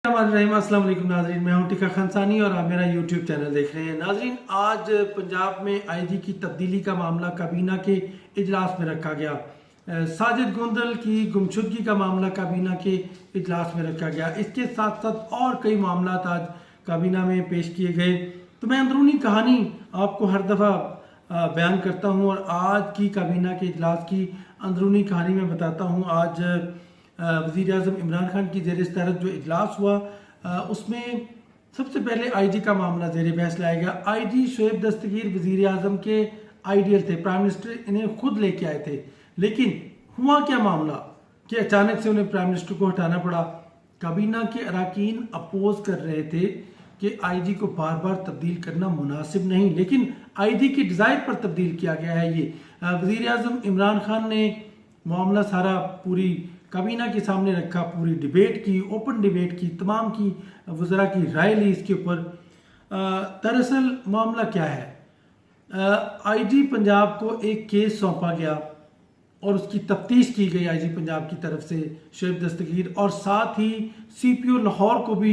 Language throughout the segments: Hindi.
अस्सलाम वालेकुम नाजरीन, मैं हूं टिका खानसानी और आप मेरा यूट्यूब चैनल देख रहे हैं। नाजरीन, आज पंजाब में आईजी की तब्दीली का मामला काबीना के इजलास में रखा गया। साजिद गोंदल की गुमशुदगी का मामला काबीना के इजलास में रखा गया। इसके साथ साथ और कई मामला आज काबीना में पेश किए गए। तो मैं अंदरूनी कहानी आपको हर दफ़ा बयान करता हूँ और आज की काबीना के इजलास की अंदरूनी कहानी में बताता हूँ। आज वज़ीर आज़म इमरान खान की ज़ेर सदारत जो इजलास हुआ उसमें सबसे पहले आईजी का मामला ज़ेर बहस लाया गया। आईजी शोएब दस्तगीर वज़ीर आज़म के आइडियल थे, प्राइम मिनिस्टर इन्हें खुद लेके आए थे, लेकिन हुआ क्या मामला कि अचानक से उन्हें प्राइम मिनिस्टर को हटाना पड़ा। काबीना के अरकान अपोज कर रहे थे कि आईजी को बार बार तब्दील करना मुनासिब नहीं, लेकिन आईजी की डिज़ायर पर तब्दील किया गया है। ये वज़ीर आज़म इमरान खान ने मामला सारा पूरी काबीना के सामने रखा, पूरी डिबेट की, ओपन डिबेट की, तमाम की वज़रा की राय ली इसके ऊपर। दरअसल मामला क्या है, आईजी पंजाब को एक केस सौंपा गया और उसकी तफ्तीश की गई आईजी पंजाब की तरफ से शोएब दस्तगीर, और साथ ही सीपीओ लाहौर को भी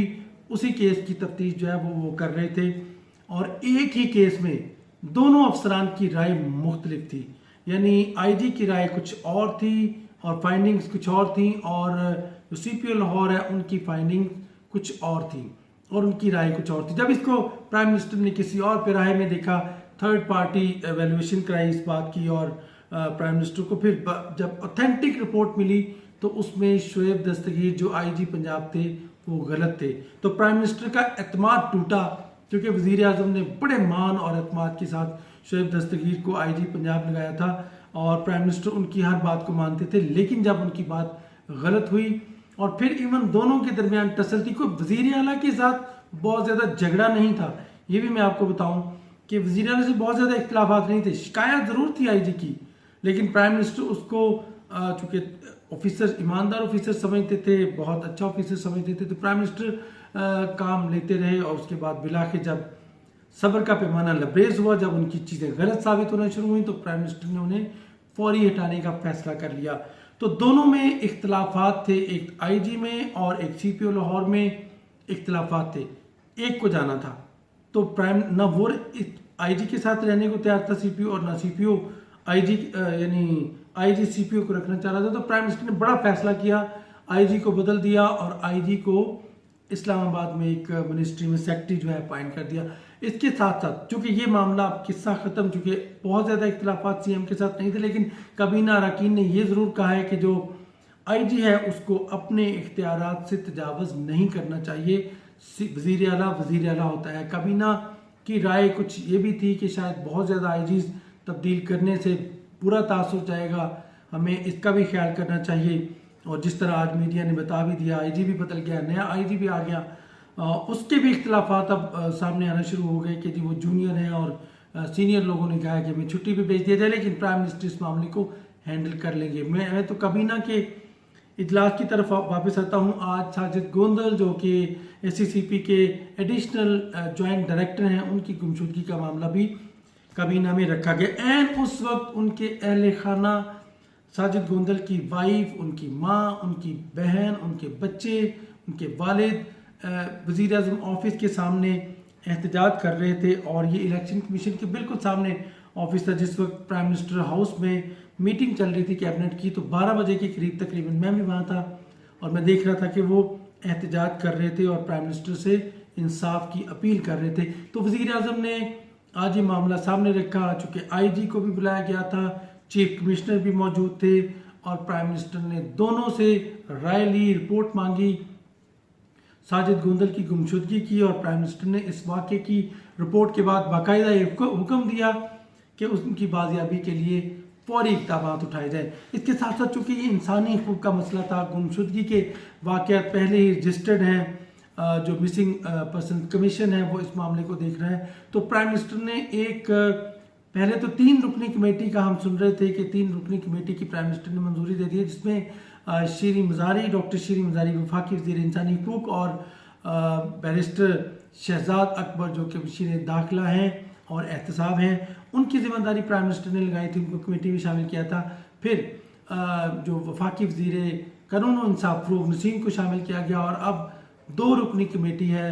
उसी केस की तफ्तीश जो है वो कर रहे थे। और एक ही केस में दोनों अफसरान की राय मुख्तलिफ थी, यानी आईजी की राय कुछ और थी और फाइंडिंग्स कुछ और थी, और जो सीपीओ लाहौर है उनकी फाइंडिंग कुछ और थी और उनकी राय कुछ और थी। जब इसको प्राइम मिनिस्टर ने किसी और पैराहे में देखा, थर्ड पार्टी एवेल्युएशन कराई इस बात की, और प्राइम मिनिस्टर को फिर जब ऑथेंटिक रिपोर्ट मिली तो उसमें शोएब दस्तगीर जो आईजी पंजाब थे वो गलत थे। तो प्राइम मिनिस्टर का एतमाद टूटा, क्योंकि वज़ीर आज़म ने बड़े मान और एतमाद के साथ शोएब दस्तगीर को आईजी पंजाब लगाया था और प्राइम मिनिस्टर उनकी हर बात को मानते थे। लेकिन जब उनकी बात गलत हुई और फिर इवन दोनों के दरमियान टसल थी, कोई वज़ीर आला के साथ बहुत ज़्यादा झगड़ा नहीं था, ये भी मैं आपको बताऊं कि वज़ीर आला से बहुत ज़्यादा इख्तिलाफात नहीं थे। शिकायत ज़रूर थी आईजी की, लेकिन प्राइम मिनिस्टर उसको चूँकि ऑफिसर ईमानदार ऑफिसर समझते थे, बहुत अच्छा ऑफिसर समझते थे, तो प्राइम मिनिस्टर काम लेते रहे। और उसके बाद बिलाखिर जब सब्र का पैमाना लबरेज हुआ, जब उनकी चीज़ें गलत साबित होना शुरू हुई, तो प्राइम मिनिस्टर ने उन्हें फौरी हटाने का फैसला कर लिया। तो दोनों में इख्तलाफात थे, एक आईजी में और एक सीपीओ लाहौर में इख्तलाफात थे। एक को जाना था तो प्राइम न वो आईजी के साथ रहने को तैयार था सीपीओ, और ना सीपीओ आईजी, यानी आईजी सीपीओ को रखना चाह रहा था। तो प्राइम मिनिस्टर ने बड़ा फैसला किया, आईजी को बदल दिया और आईजी को इस्लामाबाद में एक मिनिस्ट्री में सेक्रेटरी जो है अपॉइंट कर दिया। इसके साथ साथ चूंकि ये मामला किस्सा ख़त्म, चूंकि बहुत ज़्यादा इख्तिलाफात सीएम के साथ नहीं थे, लेकिन काबीना अरकान ने ये ज़रूर कहा है कि जो आईजी है उसको अपने इख्तियारात से तजावज़ नहीं करना चाहिए। वज़ीर आला होता है। काबीना की राय कुछ ये भी थी कि शायद बहुत ज़्यादा आईजी तब्दील करने से बुरा तासुर जाएगा, हमें इसका भी ख्याल करना चाहिए। और जिस तरह आज मीडिया ने बता भी दिया, आईजी भी बदल गया, नया आईजी भी आ गया, उसके भी इख्तिलाफात अब सामने आना शुरू हो गए कि जी वो जूनियर हैं और सीनियर लोगों ने कहा कि हमें छुट्टी पे भेज दिया जाए, लेकिन प्राइम मिनिस्टर इस मामले को हैंडल कर लेंगे। मैं तो काबीना के इजलास की तरफ वापस आता हूँ। आज साजिद गोंदल जो कि एससीसीपी के एडिशनल जॉइंट डायरेक्टर हैं, उनकी गुमशुदगी का मामला भी काबीना में रखा गया। एंड उस वक्त उनके अहले खाना साजिद गोंदल की वाइफ, उनकी माँ, उनकी बहन, उनके बच्चे, उनके वालिद वज़ीर आज़म ऑफिस के सामने एहतजाज कर रहे थे। और ये इलेक्शन कमीशन के बिल्कुल सामने ऑफिस था। जिस वक्त प्राइम मिनिस्टर हाउस में मीटिंग चल रही थी कैबिनेट की, तो 12 बजे के करीब तकरीबन मैं भी वहाँ था और मैं देख रहा था कि वो एहतजाज कर रहे थे और प्राइम मिनिस्टर से इंसाफ की अपील कर रहे थे। तो वज़ीर आज़म ने आज ये मामला सामने रखा, चूँकि आईजी को भी बुलाया गया था, चीफ कमिश्नर भी मौजूद थे, और प्राइम मिनिस्टर ने दोनों से राय ली, रिपोर्ट मांगी, साजिद गोंदल की गुमशुदगी की, और प्राइम मिनिस्टर ने इस वाक़े की रिपोर्ट के बाद बाकायदा हुक्म दिया कि उनकी बाजियाबी के लिए फौरी इक़दामात उठाए जाए। इसके साथ साथ चूँकि ये इंसानी हकूक़ का मसला था, गुमशुदगी के वाक़यात पहले ही रजिस्टर्ड हैं, जो मिसिंग पर्सन कमीशन है वो इस मामले को देख रहा है। तो प्राइम मिनिस्टर ने एक पहले तो 3 रुकनी कमेटी का हम सुन रहे थे कि 3 रुकनी कमेटी की प्राइम मिनिस्टर ने मंजूरी दे दी है, जिसमें शीरी मज़ारी, डॉक्टर शीरी मज़ारी वफाकी वज़ीर इंसानी हकूक़, और बैरिस्टर शहजाद अकबर जो कि वज़ीर दाखिला हैं और एहतसाब हैं, उनकी जिम्मेदारी प्राइम मिनिस्टर ने लगाई थी, उनको कमेटी में शामिल किया था। फिर जो वफाकी वज़ीर कानून और इंसाफ फ़रूग नसीम को शामिल किया गया, और अब 2 रुकनी कमेटी है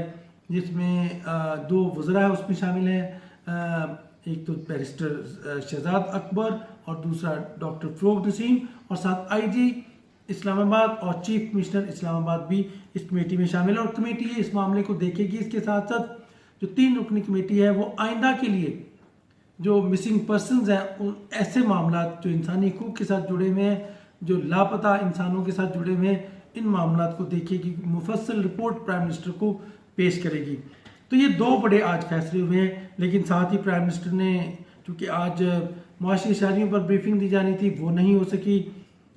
जिसमें 2 वज़रा है उसमें शामिल हैं, एक तो बैरिस्टर शहजाद अकबर और दूसरा डॉक्टर फ़रोग़ नसीम, और साथ आईजी इस्लामाबाद और चीफ कमिश्नर इस्लामाबाद भी इस कमेटी में शामिल है। और कमेटी इस मामले को देखेगी। इसके साथ साथ जो 3 रुकनी कमेटी है वो आइंदा के लिए जो मिसिंग पर्सनस हैं उन ऐसे मामला जो इंसानी हकूक़ के साथ जुड़े हुए हैं, जो लापता इंसानों के साथ जुड़े हुए हैं, इन मामला को देखेगी, मुफस्सल रिपोर्ट प्राइम मिनिस्टर को पेश करेगी। तो ये 2 बड़े आज फैसले हुए हैं। लेकिन साथ ही प्राइम मिनिस्टर ने, चूँकि आज मुआशी इशारियों पर ब्रीफिंग दी जानी थी वो नहीं हो सकी,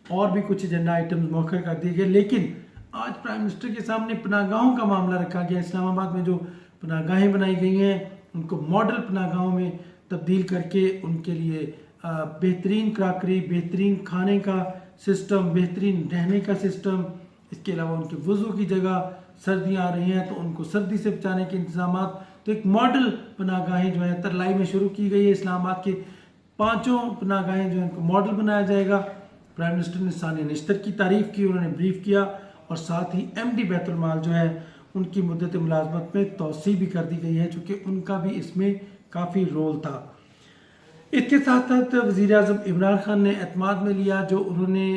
और भी कुछ एजेंडा आइटम्स मौखर कर दिए गए। लेकिन आज प्राइम मिनिस्टर के सामने पनाहगाहों का मामला रखा गया। इस्लामाबाद में जो पनाहगाहें बनाई गई हैं उनको मॉडल पनाहगाहों में तब्दील करके उनके लिए बेहतरीन क्राकरी, बेहतरीन खाने का सिस्टम, बेहतरीन रहने का सिस्टम, इसके अलावा उनके वज़ू की जगह सर्दियाँ आ रही हैं तो उनको सर्दी से बचाने के इंतजाम, तो एक मॉडल पनाहगाहें जो है तरलाई में शुरू की गई है। इस्लामाबाद के 5 पनाहगाहें जो है उनको मॉडल बनाया जाएगा। प्राइम मिनिस्टर ने सानिया निश्तर की तारीफ़ की, उन्होंने ब्रीफ किया, और साथ ही MD बैतुल माल जो है उनकी मुद्दत मुलाजमत में तोसी भी कर दी गई है, चूँकि उनका भी इसमें काफ़ी रोल था। इसके साथ साथ वज़ीर आज़म इमरान खान ने एतमाद में लिया जो उन्होंने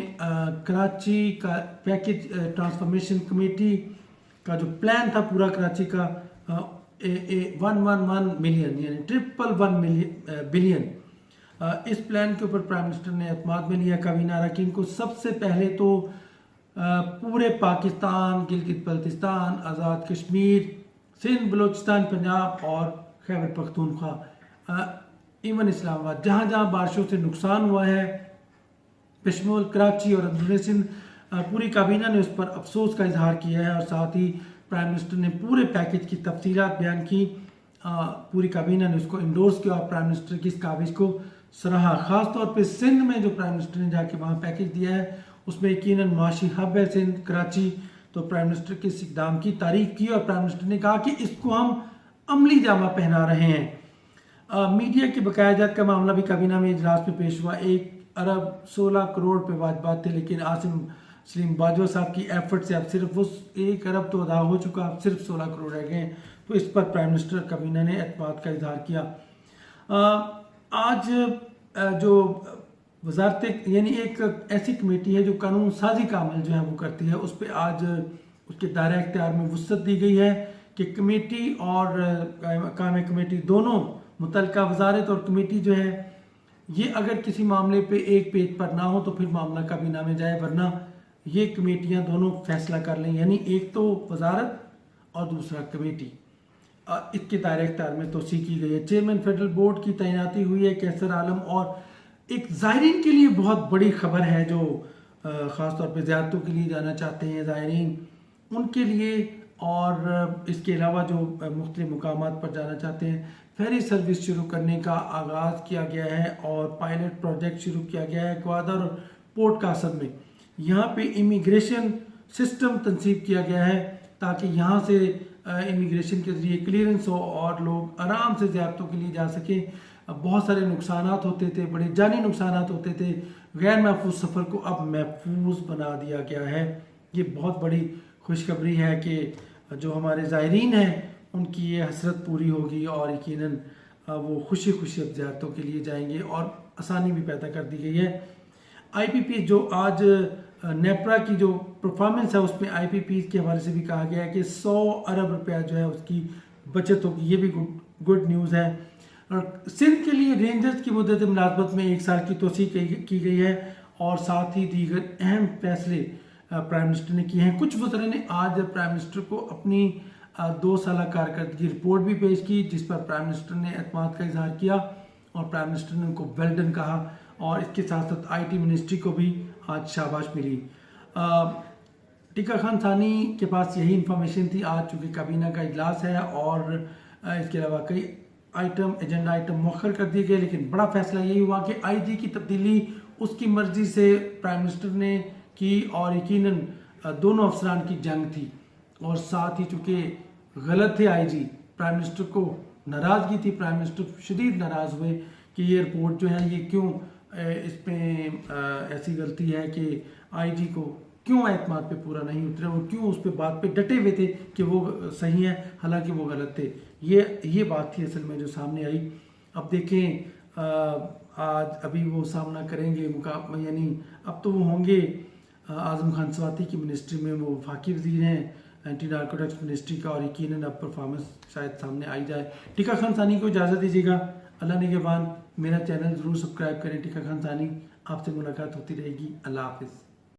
कराची का पैकेज ट्रांसफॉर्मेशन कमेटी का जो प्लान था पूरा कराची का 111 मिलियन यानी 111 बिलियन, इस प्लान के ऊपर प्राइम मिनिस्टर ने एतमाद में लिया काबीना अरकान को। सबसे पहले तो पूरे पाकिस्तान, गिलगित बल्तिस्तान, आज़ाद कश्मीर, सिंध, बलूचिस्तान, पंजाब और खैबर पख्तूनख्वा, इवन इस्लामाबाद, जहाँ जहाँ बारिशों से नुकसान हुआ है, बशमूल कराची और अंदरूनी सिंध, पूरी काबीना ने उस पर अफसोस का इजहार किया है। और साथ ही प्राइम मिनिस्टर ने पूरे पैकेज की तफसीलात बयान की, पूरी काबीना ने उसको इंडोर्स किया और प्राइम मिनिस्टर की इस काविश को सराहा। ख़ास तौर पे सिंध में जो प्राइम मिनिस्टर ने जाके वहाँ पैकेज दिया है उसमें यकीनन माशी हब है सिंध कराची, तो प्राइम मिनिस्टर के इस इक़दाम की तारीफ़ की और प्राइम मिनिस्टर ने कहा कि इसको हम अमली जामा पहना रहे हैं। मीडिया की बकायाजात का मामला भी काबीना में इजलास में पेश हुआ। 1 अरब 16 करोड़ पे वाजबात थे, लेकिन आसिम सलीम बाजवा साहब की एफर्ट से अब सिर्फ उस 1 अरब तो अदा हो चुका, अब सिर्फ 16 करोड़ रह गए। तो इस पर प्राइम मिनिस्टर काबीना ने एतमाद का इजहार किया। आज जो वजारत यानी एक ऐसी कमेटी है जो कानून साजी का अमल जो है वो करती है, उस पर आज उसके दायरा इख्तियार में वुसअत दी गई है कि कमेटी और काम कमेटी दोनों मुतल्लिका वजारत और कमेटी जो है ये अगर किसी मामले पे एक पेज पर ना हो तो फिर मामला काबीना में जाए, वरना ये कमेटियां दोनों फैसला कर लें, यानी एक तो वजारत और दूसरा कमेटी। इसके दायरे इख्तियार में तोसी की गई है। चेयरमैन फेडरल बोर्ड की तैनाती हुई है कैसर आलम, और एक ज़ायरीन के लिए बहुत बड़ी खबर है जो ख़ास तौर पे ज़ियारतों के लिए जाना चाहते हैं ज़ायरीन, उनके लिए, और इसके अलावा जो मुख्तलिफ मुकामात पर जाना चाहते हैं, फेरी सर्विस शुरू करने का आगाज़ किया गया है और पायलट प्रोजेक्ट शुरू किया गया है ग्वादर और पोर्ट कासद में। यहाँ पे इमिग्रेशन सिस्टम तंसीब किया गया है ताकि यहाँ से इमिग्रेशन के ज़रिए क्लियरेंस हो और लोग आराम से ज़ियारतों के लिए जा सकें। बहुत सारे नुकसानात होते थे, बड़े जानी नुकसानात होते थे, गैर महफूज सफ़र को अब महफूज बना दिया गया है। ये बहुत बड़ी खुशखबरी है कि जो हमारे ज़ायरीन हैं उनकी ये हसरत पूरी होगी और यकीनन वो खुशी खुशी अब ज़ियारतों के लिए जाएंगे और आसानी भी पैदा कर दी गई है। IPP जो आज नेपरा की जो परफॉर्मेंस है उसमें IPP के हवाले से भी कहा गया है कि 100 अरब रुपया जो है उसकी बचत होगी, ये भी गुड न्यूज़ है। और सिंध के लिए रेंजर्स की मुद्दत मुलाजमत में 1 साल की तोसी की गई है और साथ ही दीगर अहम फैसले प्राइम मिनिस्टर ने किए हैं। कुछ वज़रा ने आज प्राइम मिनिस्टर को अपनी 2 साल कारकर्दगी रिपोर्ट भी पेश की, जिस पर प्राइम मिनिस्टर ने एतमाद का इजहार किया और प्राइम मिनिस्टर ने उनको वेल डन कहा, और इसके साथ साथ IT मिनिस्ट्री को भी आज शाबाश मिली। टिक्का खान सानी के पास यही इंफॉर्मेशन थी आज, चूँकि काबीना का इजलास है और इसके अलावा कई एजेंडा आइटम मौखर कर दिए गए, लेकिन बड़ा फैसला यही हुआ कि IG की तब्दीली उसकी मर्जी से प्राइम मिनिस्टर ने की और यकीनन दोनों अफसरान की जंग थी, और साथ ही चूँकि गलत थे IG, प्राइम मिनिस्टर को नाराज़गी थी, प्राइम मिनिस्टर शदीद नाराज़ हुए कि ये रिपोर्ट जो है ये क्यों इसमें ऐसी गलती है कि IG को क्यों एतमाद पे पूरा नहीं उतरे, वो क्यों उस पे बात पे डटे हुए थे कि वो सही है हालांकि वो गलत थे। ये बात थी असल में जो सामने आई। अब देखें आज अभी वो सामना करेंगे यानी अब तो वो होंगे आज़म खान स्वाति की मिनिस्ट्री में वो वफाकी वज़ीर हैं एंटी नारकोटिक्स मिनिस्ट्री का, और यकीनन अब परफॉर्मेंस शायद सामने आई जाए। टिका खान सानी को इजाज़त दीजिएगा, अल्लाह निगहबान। मेरा चैनल ज़रूर सब्सक्राइब करें टिका खान सानी। आपसे मुलाकात होती रहेगी। अल्लाह हाफिज़।